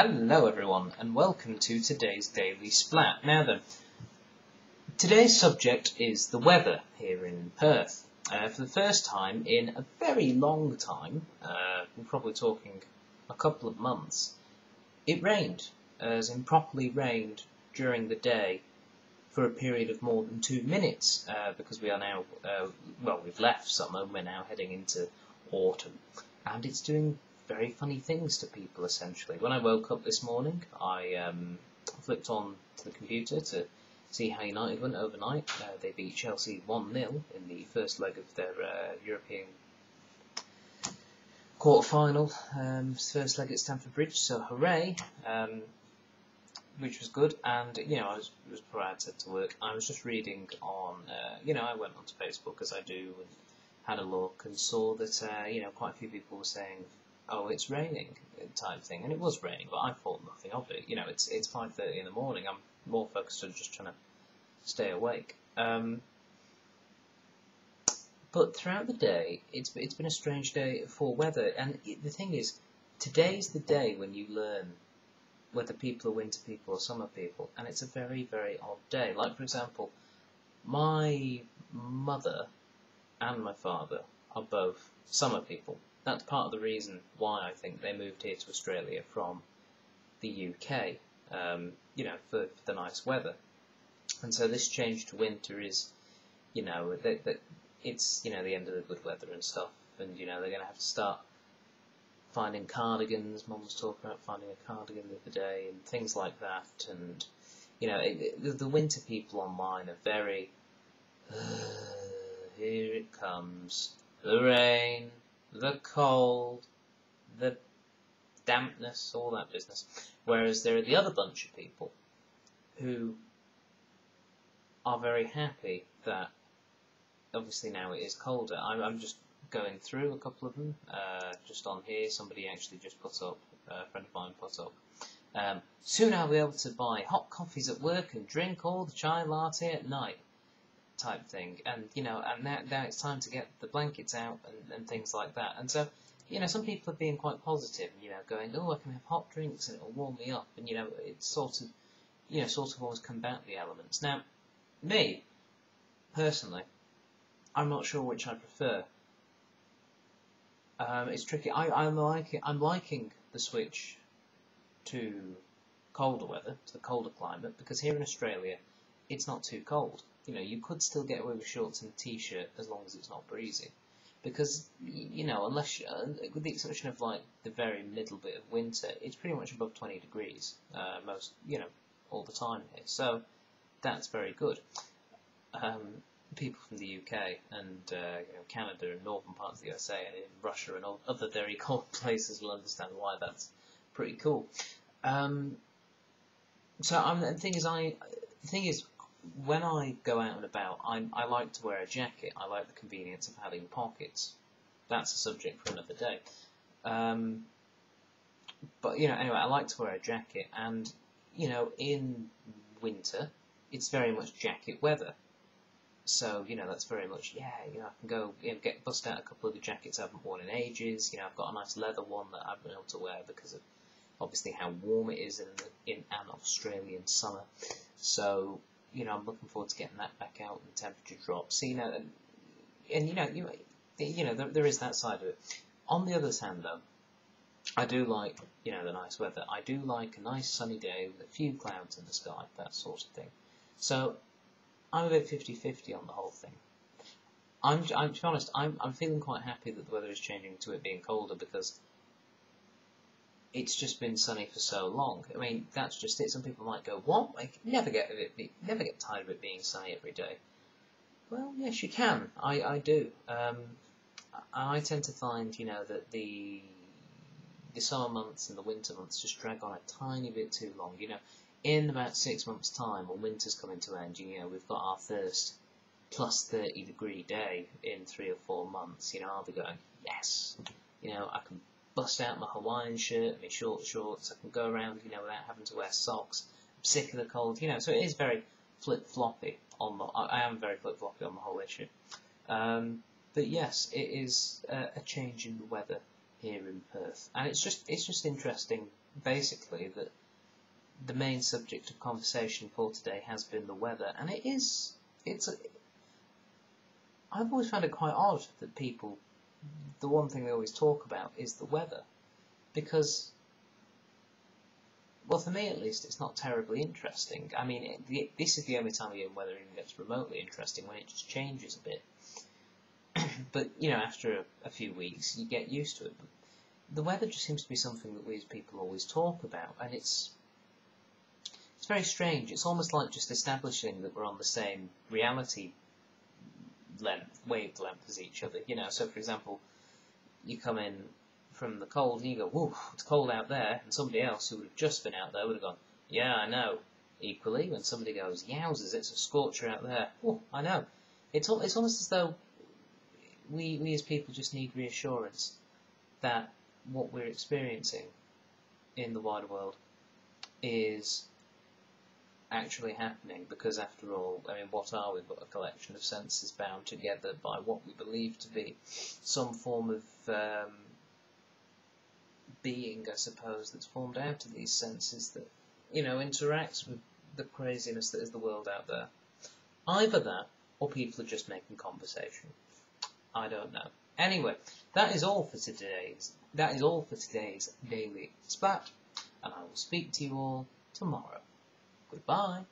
Hello everyone, and welcome to today's Daily Splat. Now then, today's subject is the weather here in Perth. For the first time in a very long time, we're probably talking a couple of months, it rained, as in properly rained during the day for a period of more than 2 minutes, because we are now, we've left summer, we're now heading into autumn, and it's doing very funny things to people, essentially. When I woke up this morning, I flipped on to the computer to see how United went overnight. They beat Chelsea 1-0 in the first leg of their European quarter-final, first leg at Stamford Bridge, so hooray, which was good. And, I was before I had to work, I was just reading on, I went onto Facebook, as I do, and had a look and saw that, quite a few people were saying, oh, it's raining, type thing, and it was raining, but I thought nothing of it. It's 5:30 in the morning. I'm more focused on just trying to stay awake. But throughout the day, it's been a strange day for weather, and the thing is, today's the day when you learn whether people are winter people or summer people, and it's a very, very odd day. Like, for example, my mother and my father are both summer people. That's part of the reason why I think they moved here to Australia from the UK, for the nice weather. And so this change to winter is, that it's, the end of the good weather and stuff. And, they're going to have to start finding cardigans. Mum was talking about finding a cardigan the other day and things like that. And, the winter people online are very, here it comes, the rain, the cold, the dampness, all that business. Whereas there are the other bunch of people who are very happy that, obviously now it is colder. I'm just going through a couple of them, just on here. Somebody actually just put up, a friend of mine put up, soon I'll be able to buy hot coffees at work and drink all the chai latte at night, type thing. And and now it's time to get the blankets out and things like that. And so some people are being quite positive, going, oh, I can have hot drinks and it'll warm me up, and it's sort of always combat the elements. Now, me personally, I'm not sure which I prefer. It's tricky. I'm liking the switch to colder weather, to the colder climate, because here in Australia it's not too cold. You could still get away with shorts and a t-shirt as long as it's not breezy. Because, unless, with the exception of, like, the very middle bit of winter, it's pretty much above 20 degrees, all the time here. So, that's very good. People from the UK and, Canada and northern parts of the USA and in Russia and all other very cold places will understand why that's pretty cool. The thing is, when I go out and about, I like to wear a jacket. I like the convenience of having pockets. That's a subject for another day. But, anyway, I like to wear a jacket, and, in winter, it's very much jacket weather. So, that's very much, I can go, bust out a couple of the jackets I haven't worn in ages. I've got a nice leather one that I've been able to wear because of, obviously, how warm it is in an Australian summer. So, I'm looking forward to getting that back out and the temperature drops. So, there is that side of it. On the other hand, though, I do like, the nice weather. I do like a nice sunny day with a few clouds in the sky, that sort of thing. So, I'm a bit 50-50 on the whole thing. To be honest, I'm feeling quite happy that the weather is changing to it being colder, because it's just been sunny for so long. I mean, that's just it. Some people might go, what? I never get tired of it being sunny every day. Well, yes, you can. I do. I tend to find, that the summer months and the winter months just drag on a tiny bit too long. In about 6 months' time, when winter's coming to an end, we've got our first plus 30 degree day in 3 or 4 months. I'll be going, yes. I can bust out my Hawaiian shirt and my short shorts. I can go around, without having to wear socks. I'm sick of the cold, so it is very flip-floppy I am very flip-floppy on the whole issue. But yes, it is a change in the weather here in Perth, and it's just interesting, basically that the main subject of conversation for today has been the weather, and I've always found it quite odd that people, the one thing they always talk about is the weather, because, well, for me at least, it's not terribly interesting. I mean, this is the only time of year weather even gets remotely interesting, when it just changes a bit. But, after a few weeks, you get used to it. But the weather just seems to be something that we as people always talk about, and it's very strange. It's almost like just establishing that we're on the same reality wavelength as each other. So for example, you come in from the cold and you go, "Whoa, it's cold out there," and somebody else who would have just been out there would have gone, "Yeah, I know." Equally, when somebody goes, "Yowzers, it's a scorcher out there," "Oh, I know." It's almost as though we as people just need reassurance that what we're experiencing in the wider world is actually happening, because after all, I mean, what are we but a collection of senses bound together by what we believe to be some form of being, I suppose, that's formed out of these senses that, interacts with the craziness that is the world out there. Either that, or people are just making conversation. I don't know. Anyway, that is all for today's Daily Splat, and I will speak to you all tomorrow. Goodbye.